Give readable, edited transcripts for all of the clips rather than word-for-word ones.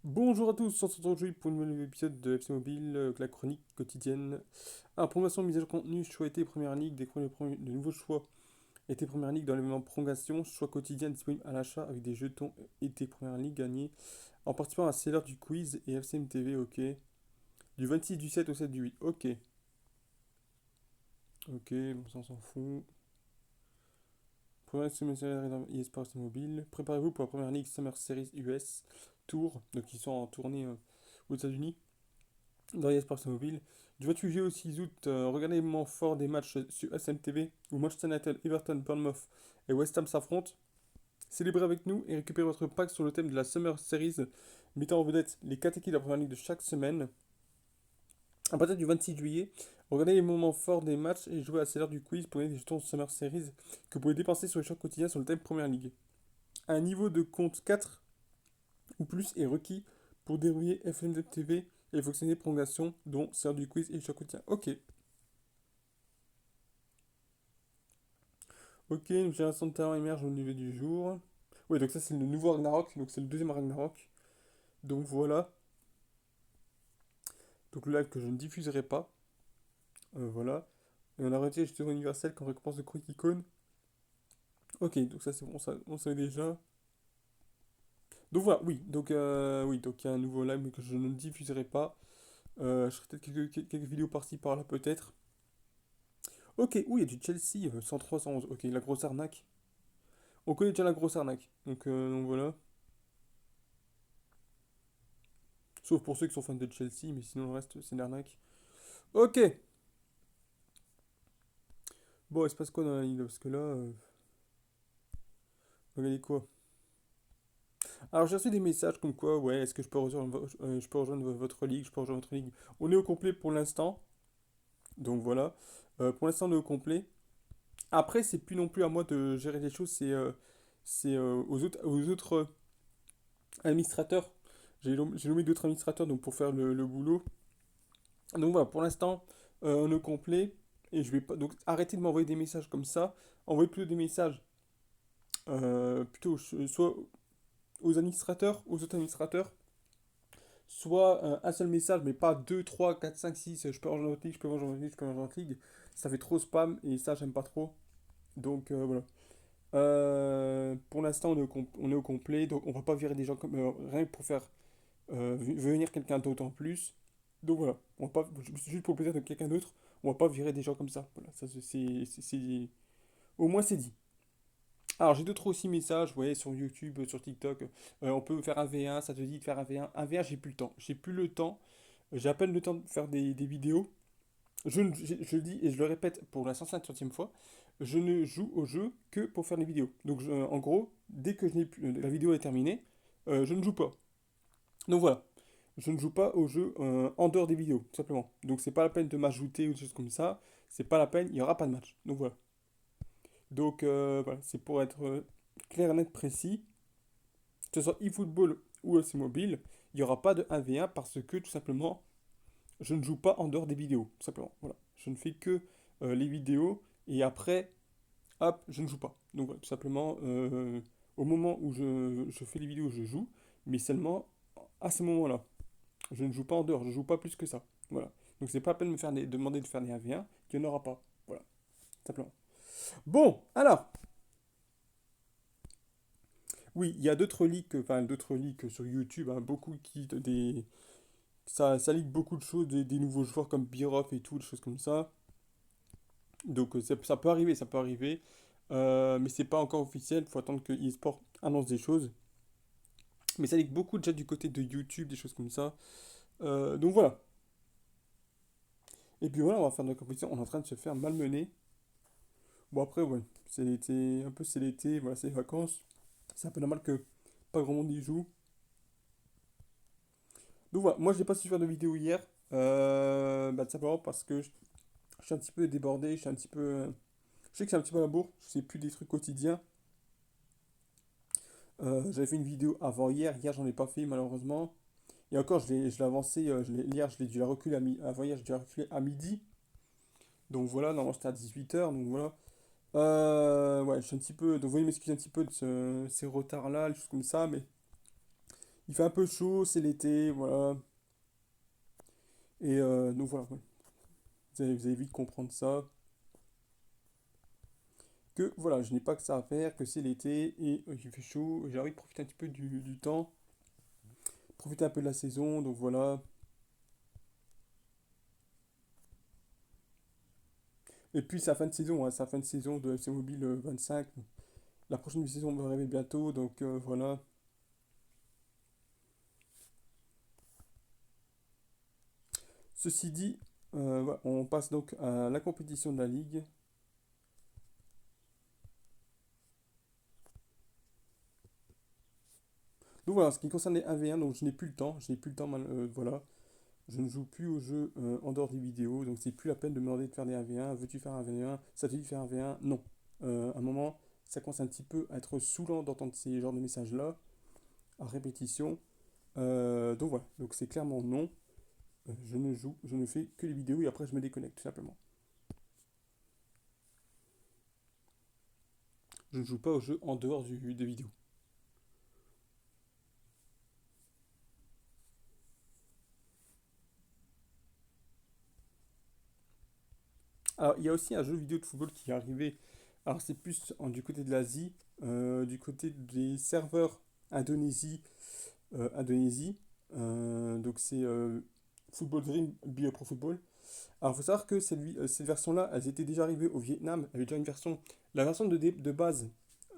Bonjour à tous, on se retrouve aujourd'hui pour un nouvel épisode de FC Mobile, la chronique quotidienne. Promotion, mise à jour contenu, choix été, première ligue, de nouveaux choix été, première ligue dans l'événement prolongation, choix quotidien disponible à l'achat avec des jetons été, première ligue gagnés en participant à Seller du quiz et FCM TV, ok. Du 26 du 7 au 7 du 8, ok. Ok, bon, ça on s'en fout. Première semestrielle dans eSports Mobile. Préparez-vous pour la première ligue Summer Series US Tour, donc ils sont en tournée aux États-Unis. Dans eSports Mobile. Du 28 juillet au 6 août, regardez les moments forts des matchs sur SMTV où Manchester United, Everton, Bournemouth et West Ham s'affrontent. Célébrez avec nous et récupérez votre pack sur le thème de la Summer Series, mettant en vedette les 4 équipes de la première ligue de chaque semaine. À partir du 26 juillet, regardez les moments forts des matchs et jouez à l'heure du quiz pour gagner des jetons Summer Series que vous pouvez dépenser sur les choix quotidiens sur le thème Première Ligue. Un niveau de compte 4 ou plus est requis pour dérouiller FMZ TV et les fonctionnalités de prolongation, dont celle du quiz et le choix quotidien. Ok. Ok, une génération de talent émerge au niveau du jour. Oui, donc ça c'est le nouveau Ragnarok, donc c'est le deuxième Ragnarok. Donc voilà. Donc le live que je ne diffuserai pas. Voilà. Et on a retiré le universel comme récompense de Quick Icon. Ok, donc ça c'est bon, ça, on savait déjà. Donc voilà, oui, donc il y a un nouveau live mais que je ne diffuserai pas. Je ferai peut-être quelques vidéos par-ci par-là peut-être. Ok, oui, il y a du Chelsea, 103, 111. Ok, la grosse arnaque. On connaît déjà la grosse arnaque. Donc voilà. Sauf pour ceux qui sont fans de Chelsea, mais sinon le reste c'est une arnaque. Ok. Bon, il se passe quoi dans la ligue là? Parce que là, regardez quoi. Alors j'ai reçu des messages comme quoi, ouais, est-ce que je peux rejoindre votre ligue, je peux rejoindre votre ligue. On est au complet pour l'instant, donc voilà. Pour l'instant on est au complet. Après, c'est plus non plus à moi de gérer les choses, c'est aux autres administrateurs. J'ai nommé d'autres administrateurs donc pour faire le boulot. Donc voilà, pour l'instant, on est au complet. Et je vais pas. Donc arrêtez de m'envoyer des messages comme ça. Envoyez plutôt des messages soit aux administrateurs, aux autres administrateurs, soit un seul message, mais pas 2 3 4 5 6 je peux rejoindre votre ligue, je peux rejoindre votre ligue, je peux rejoindre votre ligue. Ça fait trop spam et ça, j'aime pas trop. Donc voilà. Pour l'instant, on est au complet, donc on va pas virer des gens comme rien que pour faire venir quelqu'un d'autre en plus. Donc voilà, on va pas, juste pour le plaisir de quelqu'un d'autre, on va pas virer des gens comme ça. Voilà, ça au moins c'est dit. Alors j'ai d'autres aussi messages, vous voyez, sur YouTube, sur TikTok, on peut faire un V1, ça te dit de faire un V1. Un V1, j'ai plus le temps. J'ai plus le temps. J'ai à peine le temps de faire des vidéos. Je le dis et je le répète pour la 150e fois, je ne joue au jeu que pour faire les vidéos. Donc en gros, dès que la vidéo est terminée, je ne joue pas. Donc voilà, je ne joue pas au jeu en dehors des vidéos, tout simplement. Donc c'est pas la peine de m'ajouter ou des choses comme ça. C'est pas la peine, il n'y aura pas de match. Donc voilà. Donc voilà, c'est pour être clair, net, précis. Que ce soit eFootball ou aussi mobile, il n'y aura pas de 1v1 parce que tout simplement, je ne joue pas en dehors des vidéos. Tout simplement. Voilà. Je ne fais que les vidéos et après, hop, je ne joue pas. Donc voilà, tout simplement, au moment où je fais les vidéos, je joue, mais seulement à ce moment-là. Je ne joue pas en dehors, je joue pas plus que ça. Voilà. Donc c'est pas la peine de de demander de faire des 1v1, qu'il n'y en aura pas. Voilà, simplement. Bon, alors, oui, il y a d'autres ligues sur YouTube, hein, beaucoup ça ligue beaucoup de choses, des nouveaux joueurs comme Biroff et tout, des choses comme ça. Donc ça peut arriver, ça peut arriver. Mais c'est pas encore officiel, il faut attendre que eSport annonce des choses. Mais ça ligue beaucoup déjà du côté de YouTube, des choses comme ça. Donc voilà. Et puis voilà, on va faire de la compétition. On est en train de se faire malmener. Bon après, ouais, c'est l'été, un peu c'est l'été, voilà, c'est les vacances. C'est un peu normal que pas grand monde y joue. Donc voilà, moi j'ai pas su faire de vidéo hier. Tout simplement parce que je suis un petit peu débordé, je suis un petit peu. Je sais que c'est un petit peu la bourre, je sais plus des trucs quotidiens. J'avais fait une vidéo avant hier, hier j'en ai pas fait malheureusement. Et encore, je l'ai avancé, hier je l'ai dû la reculer avant hier, j'ai dû la reculer à midi. Donc voilà, normalement c'était à 18 h, donc voilà. Ouais, je suis un petit peu. Donc veuillez m'excuser un petit peu de ces retards-là, les choses comme ça, mais Il fait un peu chaud, c'est l'été, voilà. Et donc voilà, ouais. Vous allez vite comprendre ça. Que voilà, je n'ai pas que ça à faire, que c'est l'été et il fait chaud. J'ai envie de profiter un petit peu du temps, profiter un peu de la saison, donc voilà. Et puis c'est la fin de saison, hein, c'est la fin de saison de FC Mobile 25. La prochaine saison va arriver bientôt, donc voilà. Ceci dit, voilà, on passe donc à la compétition de la Ligue. Donc voilà, en ce qui concerne les 1v1, donc je n'ai plus le temps, voilà. Je ne joue plus au jeu en dehors des vidéos, donc c'est plus la peine de me demander de faire des 1v1. Veux-tu faire un 1v1? Ça te dit de faire un 1v1? Non. À un moment, ça commence un petit peu à être saoulant d'entendre ces genres de messages-là, à répétition. Donc voilà, donc c'est clairement non. Je ne fais que les vidéos et après je me déconnecte tout simplement. Je ne joue pas au jeu en dehors des vidéos. Alors, il y a aussi un jeu vidéo de football qui est arrivé. Alors, c'est plus du côté de l'Asie, du côté des serveurs Indonésie. Indonésie. Donc, c'est Football Dream Bio Pro Football. Alors, il faut savoir que cette version-là, elles étaient déjà arrivées au Vietnam. Il y avait déjà une version. La version de base,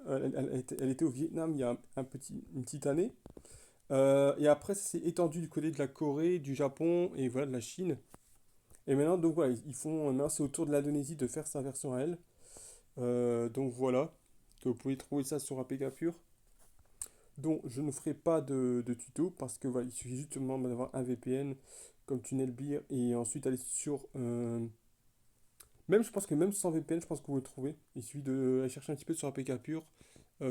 elle était au Vietnam il y a une petite année. Et après, ça s'est étendu du côté de la Corée, du Japon et voilà, de la Chine. Et maintenant, donc voilà, ils font. Maintenant, c'est au tour de l'Indonésie de faire sa version à elle. Donc voilà, que vous pouvez trouver ça sur APK Pure. Donc je ne ferai pas de tuto parce que voilà, il suffit justement d'avoir un VPN comme TunnelBeer et ensuite aller sur. Même je pense que même sans VPN, je pense que vous le trouvez. Il suffit de aller chercher un petit peu sur APK Pure,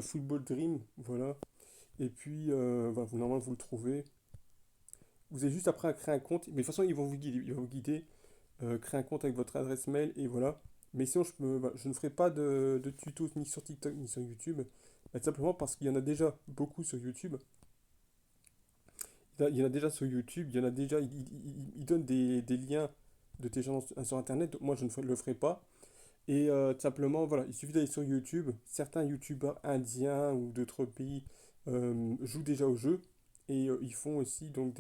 Football Dream, voilà. Et puis voilà, normalement vous le trouvez. Vous avez juste après à créer un compte. Mais de toute façon, ils vont vous guider. Ils vont vous guider. Créer un compte avec votre adresse mail et voilà. Mais sinon, voilà, je ne ferai pas de tutos ni sur TikTok ni sur YouTube. Tout simplement parce qu'il y en a déjà beaucoup sur YouTube. Il y en a déjà sur YouTube. Il y en a déjà. Ils donnent des liens de téléchargement sur Internet. Donc moi, je ne le ferai pas. Et tout simplement, voilà, il suffit d'aller sur YouTube. Certains YouTubeurs indiens ou d'autres pays jouent déjà au jeu. Et ils font aussi donc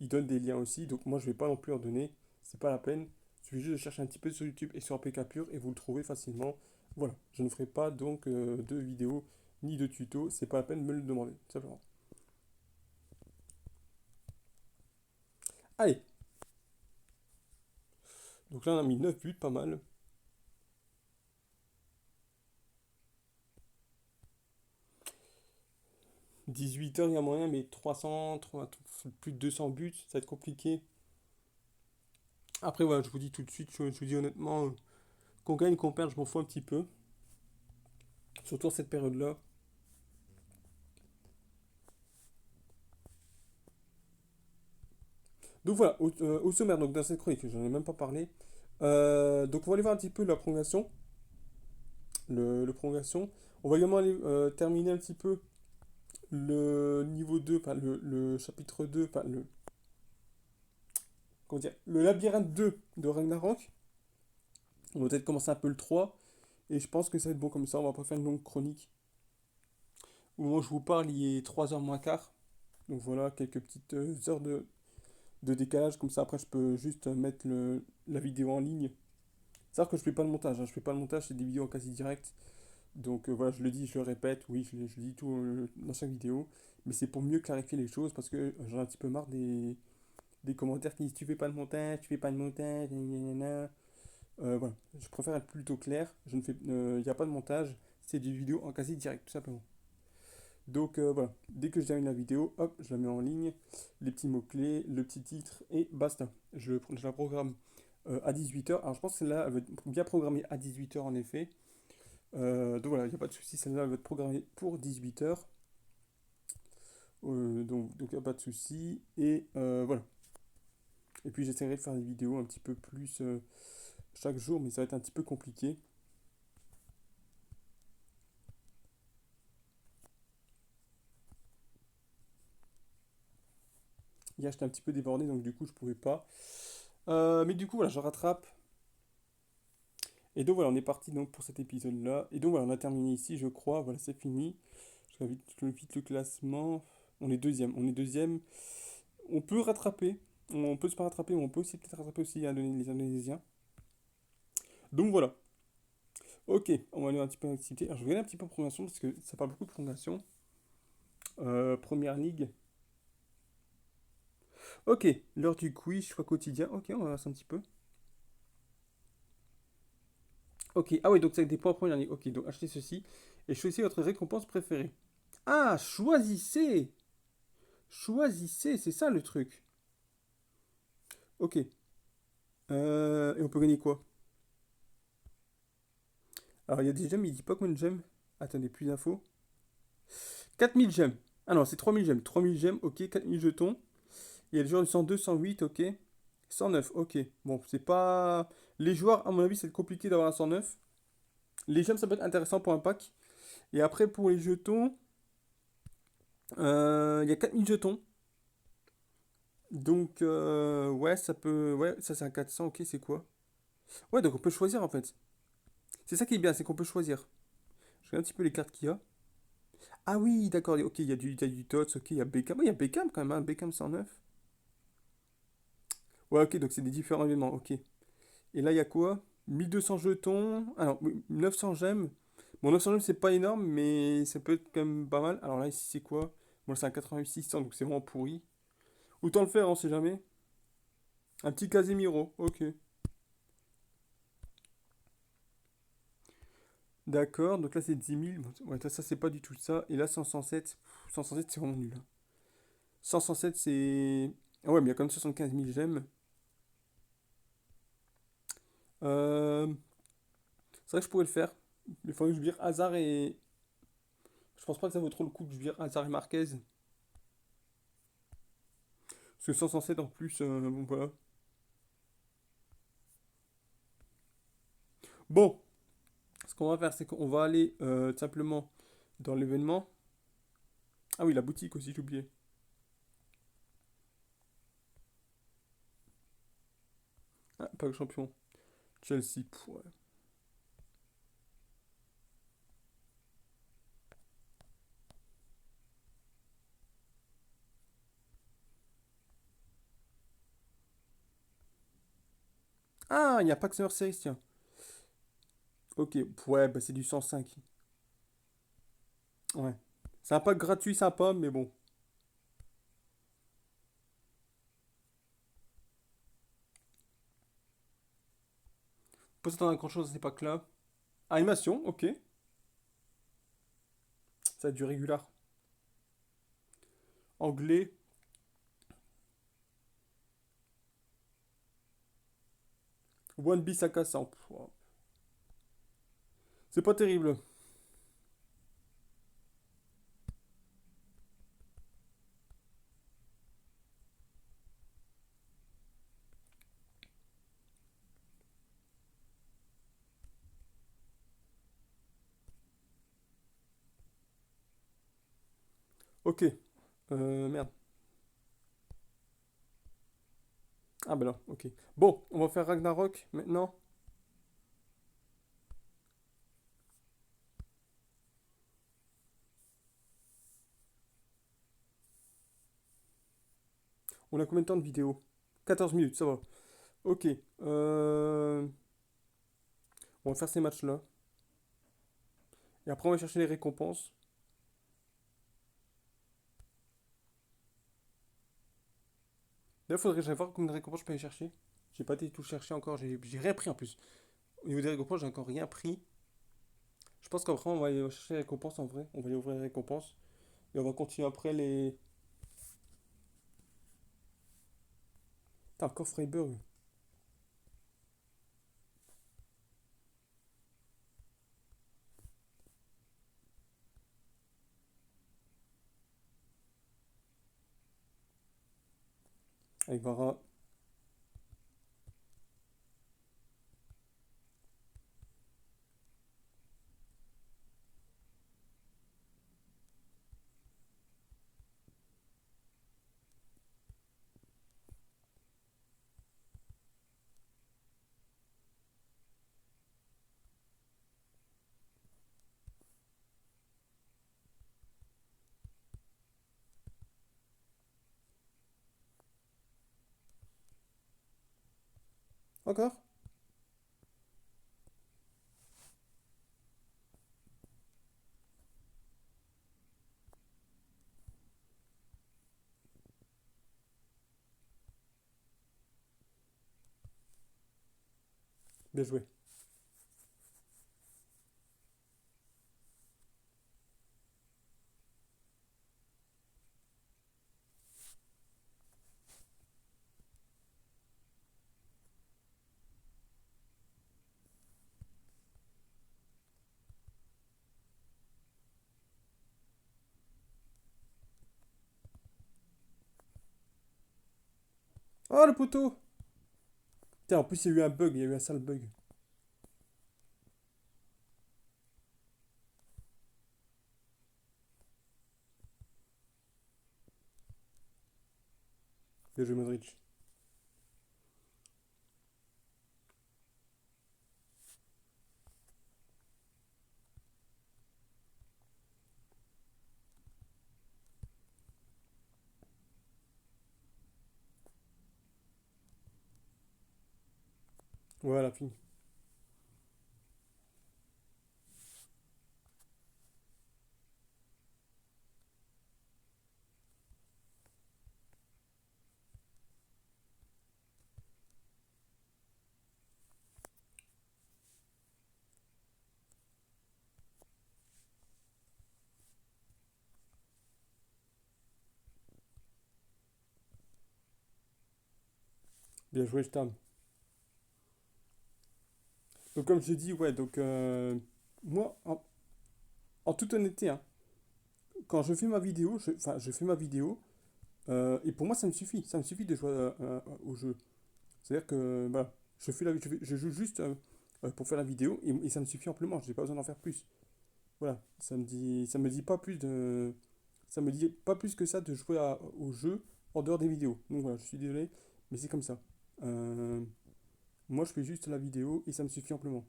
ils donnent des liens aussi. Donc moi, je ne vais pas non plus en donner. C'est pas la peine. Il suffit juste de chercher un petit peu sur YouTube et sur APK Pure et vous le trouvez facilement. Voilà, je ne ferai pas donc de vidéos ni de tutos. C'est pas la peine de me le demander, tout simplement. Allez, donc là on a mis 9 buts, pas mal. 18 heures, il y a moyen, mais plus de 200 buts, ça va être compliqué. Après, voilà, je vous dis tout de suite, je vous dis honnêtement, qu'on gagne, qu'on perde, je m'en fous un petit peu. Surtout à cette période-là. Donc voilà, au sommaire, donc dans cette chronique, j'en ai même pas parlé. Donc on va aller voir un petit peu la prolongation. Le prolongation. On va également aller terminer un petit peu le niveau 2, enfin le chapitre 2, enfin comment dire, le labyrinthe 2 de Ragnarok. On va peut-être commencer un peu le 3. Et je pense que ça va être bon comme ça, on va pas faire une longue chronique. Au moment où je vous parle, il est 3h moins quart. Donc voilà, quelques petites heures de décalage. Comme ça, après, je peux juste mettre la vidéo en ligne. C'est-à-dire que je fais pas le montage. Hein. Je fais pas le montage, c'est des vidéos en quasi direct. Donc voilà, je le dis, je le répète. Oui, je le dis tout dans chaque vidéo. Mais c'est pour mieux clarifier les choses parce que j'en ai un petit peu marre des commentaires qui disent tu fais pas de montage, tu fais pas de montage, gna. Voilà, je préfère être plutôt clair. Il n'y a pas de montage, c'est des vidéos en quasi direct, tout simplement. Donc voilà, dès que je termine la vidéo, hop, je la mets en ligne, les petits mots-clés, le petit titre et basta. Je la programme à 18h. Alors je pense que celle-là, elle va être bien programmée à 18h en effet. Donc voilà, il n'y a pas de souci, celle-là, elle va être programmée pour 18h. Donc il n'y a pas de souci. Et voilà. Et puis j'essaierai de faire des vidéos un petit peu plus chaque jour, mais ça va être un petit peu compliqué. Hier, j'étais un petit peu débordé, donc du coup, je pouvais pas. Mais du coup, voilà, je rattrape. Et donc, voilà, on est parti donc pour cet épisode-là. Et donc, voilà, on a terminé ici, je crois. Voilà, c'est fini. Je vais vite le classement. On est deuxième. On est deuxième. On peut rattraper. On peut se pas rattraper, mais on peut aussi peut-être rattraper aussi les Indonésiens. Donc, voilà. Ok, on va aller un petit peu en activité. Alors, je vais aller un petit peu en prolongation parce que ça parle beaucoup de prolongation. Première ligue. Ok, l'heure du quiz, choix quotidien. Ok, on va voir ça un petit peu. Ok, ah oui, donc c'est des points en première ligue. Ok, donc achetez ceci et choisissez votre récompense préférée. Ah, choisissez! Choisissez, c'est ça le truc. Ok. Et on peut gagner quoi? Alors, il y a des gemmes, il dit pas combien de gemmes. Attendez, plus d'infos. 4000 gemmes. Ah non, c'est 3000 gemmes. 3000 gemmes, ok. 4000 jetons. Il y a le joueur du 102, 108, ok. 109, ok. Bon, c'est pas. Les joueurs, à mon avis, c'est compliqué d'avoir un 109. Les gemmes, ça peut être intéressant pour un pack. Et après, pour les jetons, il y a 4000 jetons. Donc, ouais, ça peut. Ouais, ça c'est un 400, ok, c'est quoi? Ouais, donc on peut choisir en fait. C'est ça qui est bien, c'est qu'on peut choisir. Je regarde un petit peu les cartes qu'il y a. Ah oui, d'accord, ok, il y a du Tots, ok, il y a Beckham. Ouais, il y a Beckham quand même, hein, Beckham 109. Ouais, ok, donc c'est des différents événements, ok. Et là, il y a quoi? 1200 jetons. Alors, oui, 900 gemmes. Bon, 900 gemmes, c'est pas énorme, mais ça peut être quand même pas mal. Alors là, ici, c'est quoi? Bon, c'est un 88 600, donc c'est vraiment pourri. Autant le faire, on sait jamais. Un petit Casemiro, ok. D'accord, donc là, c'est 10 000. Ouais, ça, c'est pas du tout ça. Et là, 107. 107, c'est vraiment nul, hein. 107, c'est. Ah ouais, mais il y a quand même 75 000 gemmes. Euh, C'est vrai que je pourrais le faire. Il faudrait que je vire Hazard et. Je pense pas que ça vaut trop le coup que je vire Hazard et Marquez. Parce que 107 en plus, bon voilà. Bon, ce qu'on va faire, c'est qu'on va aller tout simplement dans l'événement. Ah oui, la boutique aussi, j'ai oublié. Ah, pas le champion. Chelsea, ouais. Ah, il n'y a pas que Summer Series, tiens. Ok, ouais, bah c'est du 105. Ouais. C'est un pack gratuit sympa, mais bon. Pas s'attendre à grand chose à ces packs-là. Animation, ok. Ça a du régular. Anglais. One Bissaka 100. C'est pas terrible. Ok. Merde. Ah bah non, ok. Bon, on va faire Ragnarok maintenant. On a combien de temps de vidéo? 14 minutes, ça va. Ok. On va faire ces matchs-là. Et après, on va chercher les récompenses. Là, il faudrait que j'aille voir combien de récompenses je peux aller chercher. J'ai pas été tout chercher encore. J'ai rien pris en plus. Au niveau des récompenses, j'ai encore rien pris. Je pense qu'après, on va aller chercher les récompenses en vrai. On va aller ouvrir les récompenses. Et on va continuer après les. Putain, encore Freiburg. Avec Vara. Encore? Bien joué. Oh, le poteau! Putain, en plus, il y a eu un bug, il y a eu un sale bug. Bien joué, Modric. Voilà, fini. Bien joué, je t'aime. Donc, comme je t'ai dit, ouais, donc, moi, en toute honnêteté, hein, quand je fais ma vidéo, enfin, je fais ma vidéo, et pour moi, ça me suffit. Ça me suffit de jouer au jeu. C'est-à-dire que, voilà, je joue juste pour faire la vidéo, et ça me suffit amplement. Je n'ai pas besoin d'en faire plus. Voilà, ça me dit pas plus de, ça me dit pas plus que ça de jouer au jeu en dehors des vidéos. Donc voilà, je suis désolé, mais c'est comme ça. Euh, Moi, je fais juste la vidéo et ça me suffit amplement.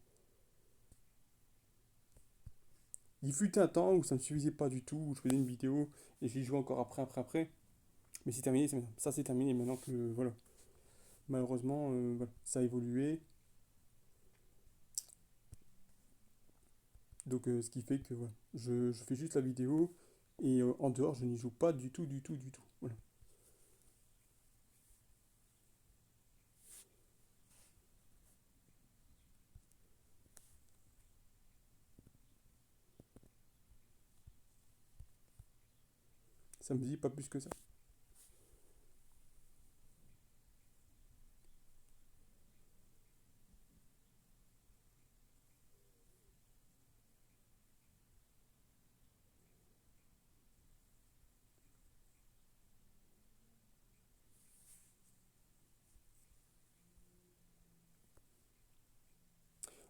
Il fut un temps où ça ne me suffisait pas du tout, où je faisais une vidéo et j'y jouais encore après. Mais c'est terminé, ça c'est terminé maintenant que, voilà. Malheureusement, voilà, ça a évolué. Donc, ce qui fait que, voilà, je fais juste la vidéo et en dehors, je n'y joue pas du tout. Voilà. Ça me dit pas plus que ça.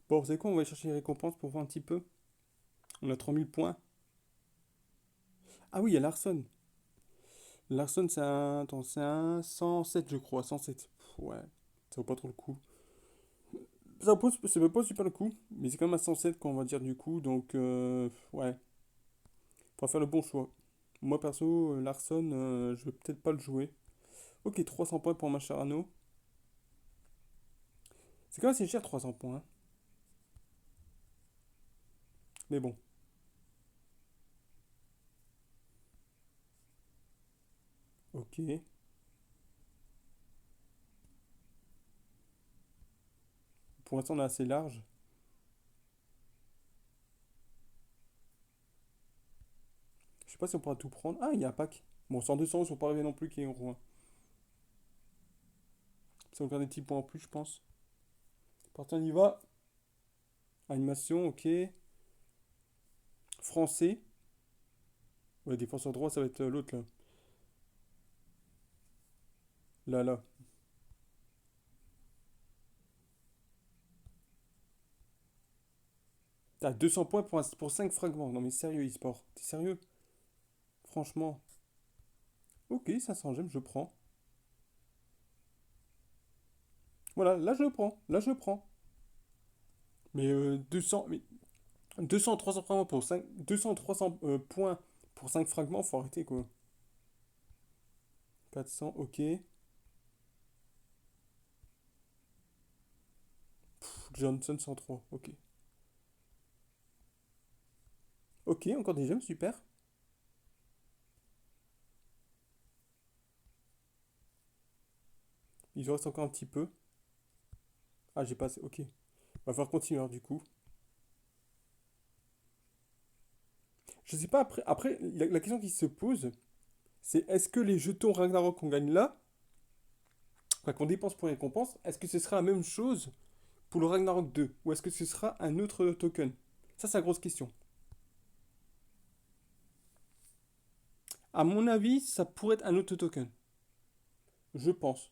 Bon, vous savez quoi, on va aller chercher les récompenses pour voir un petit peu. On a 3000 points. Ah oui, il y a Larson. Larson, attends, c'est un 107, je crois. 107. Ouais, ça vaut pas trop le coup. Ça vaut pas super le coup, mais c'est quand même un 107 qu'on va dire du coup. Donc, ouais, faut faire le bon choix. Moi, perso, Larson, je vais peut-être pas le jouer. Ok, 300 points pour Macharano. C'est quand même assez cher, 300 points, hein. Mais bon, ok. Pour l'instant, on est assez large. Je sais pas si on pourra tout prendre. Ah, il y a un pack. Bon, 100, 200, ils sont pas arrivés non plus qui est en roi. Ça va faire des petits points en plus, je pense. Parti, on y va. Animation, ok. Français. Ouais, défenseur droit, ça va être l'autre là. Là, là. T'as 200 points pour 5 fragments. Non mais sérieux, e-sport. T'es sérieux? Franchement. Ok, 500 gemmes, je prends. Voilà, là je le prends. Là je le prends. Mais 200, 200, 300 fragments pour 5, 200, 300 points pour 5 fragments, faut arrêter quoi. 400, ok. Johnson 103. Ok. Ok, encore des gemmes, super. Il en reste encore un petit peu. Ah, j'ai pas assez. Ok. Va falloir continuer alors, du coup. Je sais pas, après la question qui se pose, c'est est-ce que les jetons Ragnarok qu'on gagne là, enfin, qu'on dépense pour les récompenses, est-ce que ce sera la même chose pour le Ragnarok 2? Ou est-ce que ce sera un autre token? Ça, c'est la grosse question. À mon avis, ça pourrait être un autre token. Je pense.